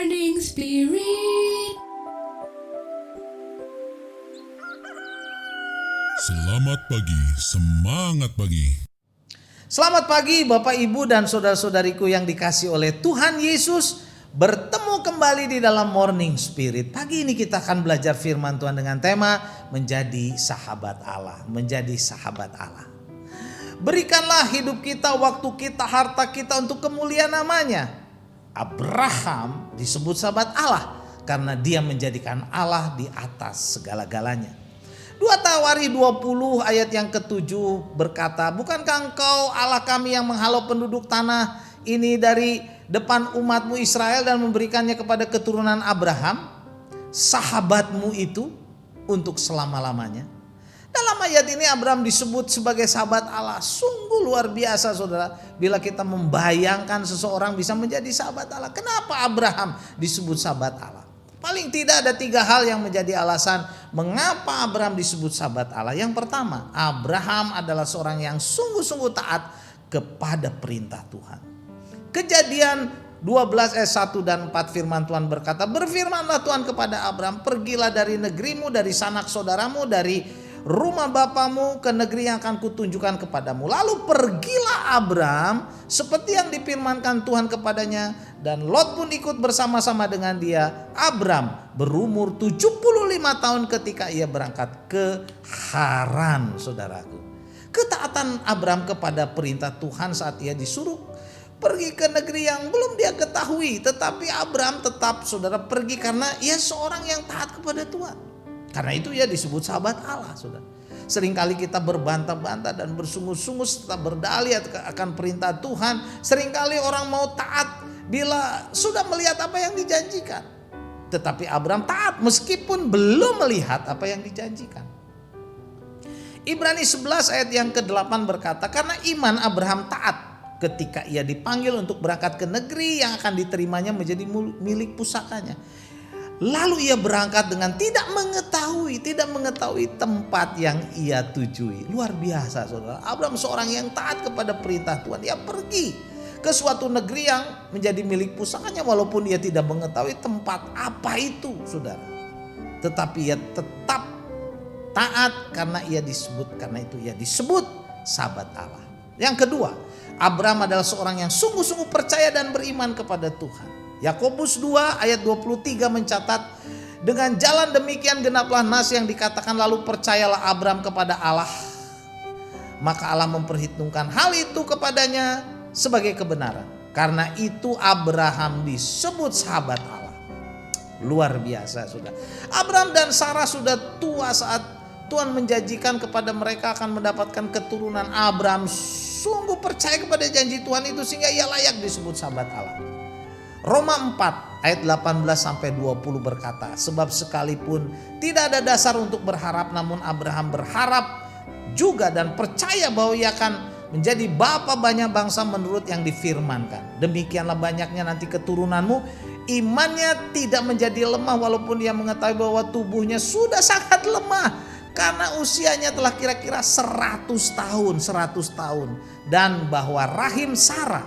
Morning Spirit. Selamat pagi, semangat pagi. Selamat pagi Bapak Ibu dan saudara-saudariku yang dikasih oleh Tuhan Yesus. Bertemu kembali di dalam Morning Spirit. Pagi ini kita akan belajar firman Tuhan dengan tema menjadi sahabat Allah. Menjadi sahabat Allah. Berikanlah hidup kita, waktu kita, harta kita untuk kemuliaan namanya. Abraham disebut sahabat Allah karena dia menjadikan Allah di atas segala-galanya. 2 Tawari 20 ayat yang ke-7 berkata, bukankah engkau Allah kami yang menghalau penduduk tanah ini dari depan umatmu Israel dan memberikannya kepada keturunan Abraham, sahabatmu itu untuk selama-lamanya. Dalam ayat ini Abraham disebut sebagai sahabat Allah. Sungguh luar biasa saudara, bila kita membayangkan seseorang bisa menjadi sahabat Allah. Kenapa Abraham disebut sahabat Allah? Paling tidak ada 3 hal yang menjadi alasan mengapa Abraham disebut sahabat Allah. Yang pertama, Abraham adalah seorang yang sungguh-sungguh taat kepada perintah Tuhan. Kejadian 12 ayat 1 dan 4 firman Tuhan berkata, berfirmanlah Tuhan kepada Abraham, pergilah dari negerimu, dari sanak saudaramu, dari rumah bapamu ke negeri yang akan kutunjukkan kepadamu. Lalu pergilah Abraham seperti yang difirmankan Tuhan kepadanya, dan Lot pun ikut bersama-sama dengan dia. Abraham berumur 75 tahun ketika ia berangkat ke Haran, saudaraku. Ketaatan Abraham kepada perintah Tuhan saat ia disuruh pergi ke negeri yang belum dia ketahui, tetapi Abraham tetap saudara pergi karena ia seorang yang taat kepada Tuhan. Karena itu ia disebut sahabat Allah, saudara. Seringkali kita berbantah-bantah dan bersungguh-sungguh serta berdalih akan perintah Tuhan. Seringkali orang mau taat bila sudah melihat apa yang dijanjikan. Tetapi Abraham taat meskipun belum melihat apa yang dijanjikan. Ibrani 11 ayat yang ke-8 berkata, karena iman Abraham taat ketika ia dipanggil untuk berangkat ke negeri yang akan diterimanya menjadi milik pusakanya. Lalu ia berangkat dengan tidak mengetahui tempat yang ia tujui. Luar biasa saudara. Abraham seorang yang taat kepada perintah Tuhan. Dia pergi ke suatu negeri yang menjadi milik pusakanya walaupun dia tidak mengetahui tempat apa itu saudara. Tetapi ia tetap taat karena itu ia disebut sahabat Allah. Yang kedua, Abraham adalah seorang yang sungguh-sungguh percaya dan beriman kepada Tuhan. Yakobus 2 ayat 23 mencatat, dengan jalan demikian genaplah nas yang dikatakan, lalu percayalah Abraham kepada Allah, maka Allah memperhitungkan hal itu kepadanya sebagai kebenaran. Karena itu Abraham disebut sahabat Allah. Luar biasa sudah. Abraham dan Sarah sudah tua saat Tuhan menjanjikan kepada mereka akan mendapatkan keturunan. Abraham sungguh percaya kepada janji Tuhan itu sehingga ia layak disebut sahabat Allah. Roma 4 ayat 18 sampai 20 berkata, sebab sekalipun tidak ada dasar untuk berharap, namun Abraham berharap juga dan percaya bahwa ia akan menjadi bapa banyak bangsa menurut yang difirmankan. Demikianlah banyaknya nanti keturunanmu. Imannya tidak menjadi lemah walaupun dia mengetahui bahwa tubuhnya sudah sangat lemah karena usianya telah kira-kira 100 tahun dan bahwa rahim Sarah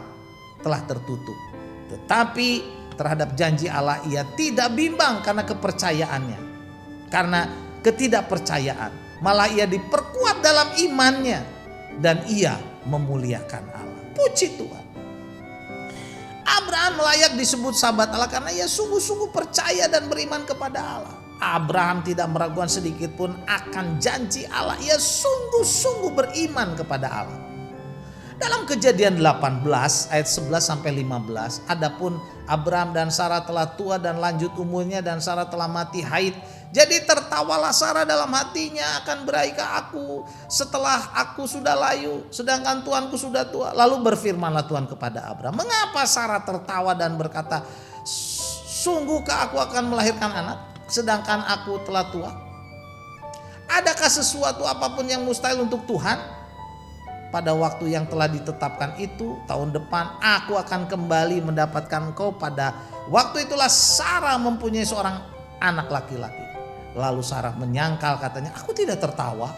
telah tertutup. Tetapi terhadap janji Allah ia tidak bimbang karena kepercayaannya. Karena ketidakpercayaan, malah ia diperkuat dalam imannya dan ia memuliakan Allah. Puji Tuhan. Abraham layak disebut sahabat Allah karena ia sungguh-sungguh percaya dan beriman kepada Allah. Abraham tidak meragukan sedikit pun akan janji Allah. Ia sungguh-sungguh beriman kepada Allah. Dalam Kejadian 18 ayat 11 sampai 15, adapun Abraham dan Sarah telah tua dan lanjut umurnya dan Sarah telah mati haid. Jadi tertawalah Sarah dalam hatinya, akan beraikah aku setelah aku sudah layu, sedangkan Tuanku sudah tua. Lalu berfirmanlah Tuhan kepada Abraham, mengapa Sarah tertawa dan berkata, sungguhkah aku akan melahirkan anak sedangkan aku telah tua? Adakah sesuatu apapun yang mustahil untuk Tuhan? Pada waktu yang telah ditetapkan itu, tahun depan aku akan kembali mendapatkan engkau. Pada waktu itulah Sarah mempunyai seorang anak laki-laki. Lalu Sarah menyangkal, katanya, aku tidak tertawa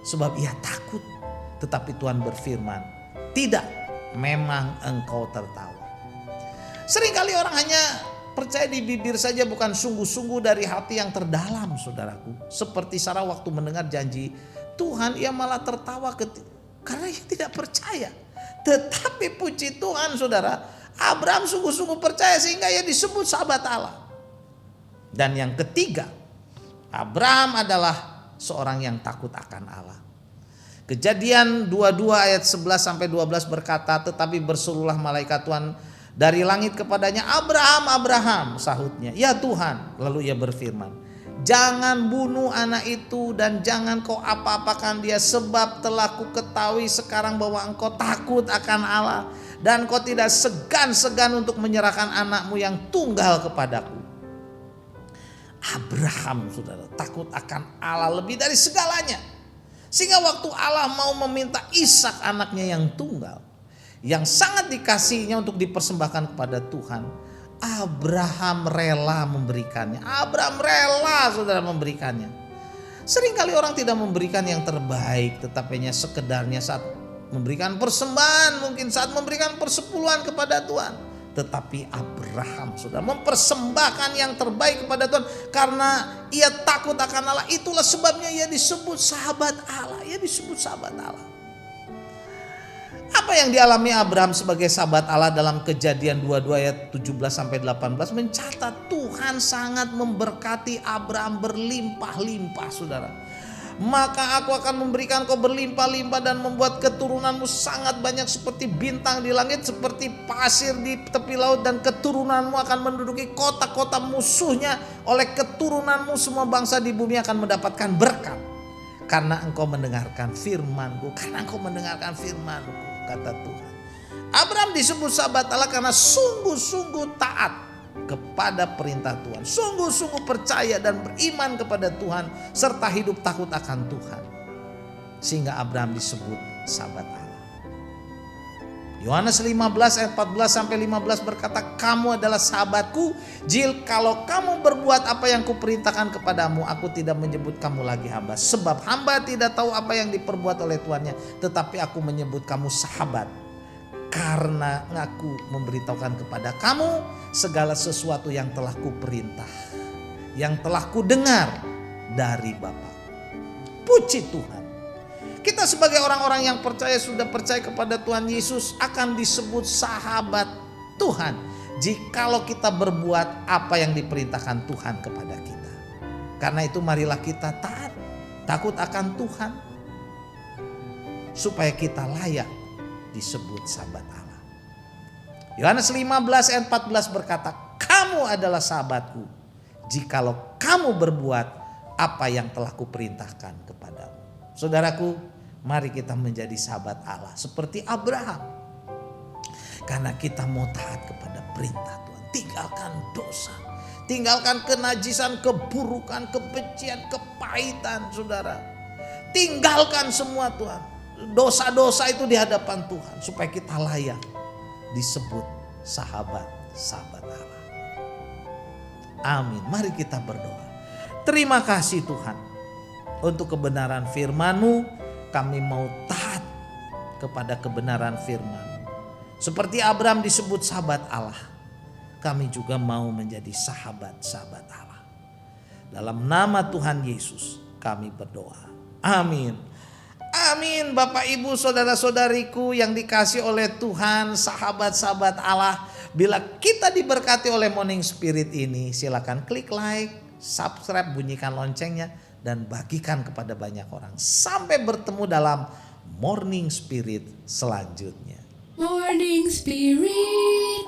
sebab ia takut. Tetapi Tuhan berfirman, tidak, memang engkau tertawa. Seringkali orang hanya Percaya di bibir saja bukan sungguh-sungguh dari hati yang terdalam, saudaraku. Seperti Sarah waktu mendengar janji Tuhan, ia malah tertawa karena ia tidak percaya. Tetapi puji Tuhan saudara, Abraham sungguh-sungguh percaya sehingga ia disebut sahabat Allah. Dan yang ketiga, Abraham adalah seorang yang takut akan Allah. Kejadian 22 ayat 11 sampai 12 berkata, tetapi berserulah malaikat Tuhan dari langit kepadanya, Abraham, Abraham, sahutnya, ya Tuhan. Lalu ia berfirman, jangan bunuh anak itu dan jangan kau apa-apakan dia, sebab telah ku ketahui sekarang bahwa engkau takut akan Allah dan kau tidak segan-segan untuk menyerahkan anakmu yang tunggal kepadaku. Abraham, saudara, takut akan Allah lebih dari segalanya. Sehingga waktu Allah mau meminta Ishak anaknya yang tunggal, yang sangat dikasihinya untuk dipersembahkan kepada Tuhan, Abraham rela memberikannya. Abraham rela saudara memberikannya. Seringkali orang tidak memberikan yang terbaik, tetapi hanya sekedarnya saat memberikan persembahan, mungkin saat memberikan persepuluhan kepada Tuhan. Tetapi Abraham saudara mempersembahkan yang terbaik kepada Tuhan karena ia takut akan Allah. Itulah sebabnya ia disebut sahabat Allah. Ia disebut sahabat Allah. Apa yang dialami Abraham sebagai sahabat Allah dalam Kejadian 22 ayat 17 sampai 18 mencatat Tuhan sangat memberkati Abraham berlimpah-limpah, saudara. Maka aku akan memberikan kau berlimpah-limpah dan membuat keturunanmu sangat banyak seperti bintang di langit, seperti pasir di tepi laut, dan keturunanmu akan menduduki kota-kota musuhnya. Oleh keturunanmu semua bangsa di bumi akan mendapatkan berkat. Karena engkau mendengarkan firman-Ku, kata Tuhan. Abraham disebut sahabat Allah karena sungguh-sungguh taat kepada perintah Tuhan, sungguh-sungguh percaya dan beriman kepada Tuhan, serta hidup takut akan Tuhan. Sehingga Abraham disebut sahabat Allah. Yohanes 15 ayat 14 sampai 15 berkata, kamu adalah sahabatku jikalau kamu berbuat apa yang kuperintahkan kepadamu. Aku tidak menyebut kamu lagi hamba, sebab hamba tidak tahu apa yang diperbuat oleh tuannya, tetapi aku menyebut kamu sahabat karena aku memberitahukan kepada kamu segala sesuatu yang telah kuperintah, yang telah kudengar dari Bapa. Puji Tuhan. Kita sebagai orang-orang yang percaya, sudah percaya kepada Tuhan Yesus, akan disebut sahabat Tuhan jikalau kita berbuat apa yang diperintahkan Tuhan kepada kita. Karena itu marilah kita taat, takut akan Tuhan, supaya kita layak disebut sahabat Allah. Yohanes 15 ayat 14 berkata, kamu adalah sahabatku jikalau kamu berbuat apa yang telah kuperintahkan kepadamu. Saudaraku, mari kita menjadi sahabat Allah seperti Abraham. Karena kita mau taat kepada perintah Tuhan. Tinggalkan dosa, tinggalkan kenajisan, keburukan, kebencian, kepahitan, saudara. Tinggalkan semua Tuhan. Dosa-dosa itu di hadapan Tuhan supaya kita layak disebut sahabat-sahabat Allah. Amin. Mari kita berdoa. Terima kasih Tuhan untuk kebenaran firman-Mu. Kami mau taat kepada kebenaran firman-Mu. Seperti Abraham disebut sahabat Allah, kami juga mau menjadi sahabat-sahabat Allah. Dalam nama Tuhan Yesus kami berdoa. Amin. Amin. Bapak, Ibu, saudara-saudariku yang dikasih oleh Tuhan, sahabat-sahabat Allah. Bila kita diberkati oleh Morning Spirit ini, silakan klik like, subscribe, bunyikan loncengnya, dan bagikan kepada banyak orang. Sampai bertemu dalam Morning Spirit selanjutnya. Morning Spirit.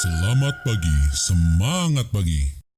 Selamat pagi, semangat pagi.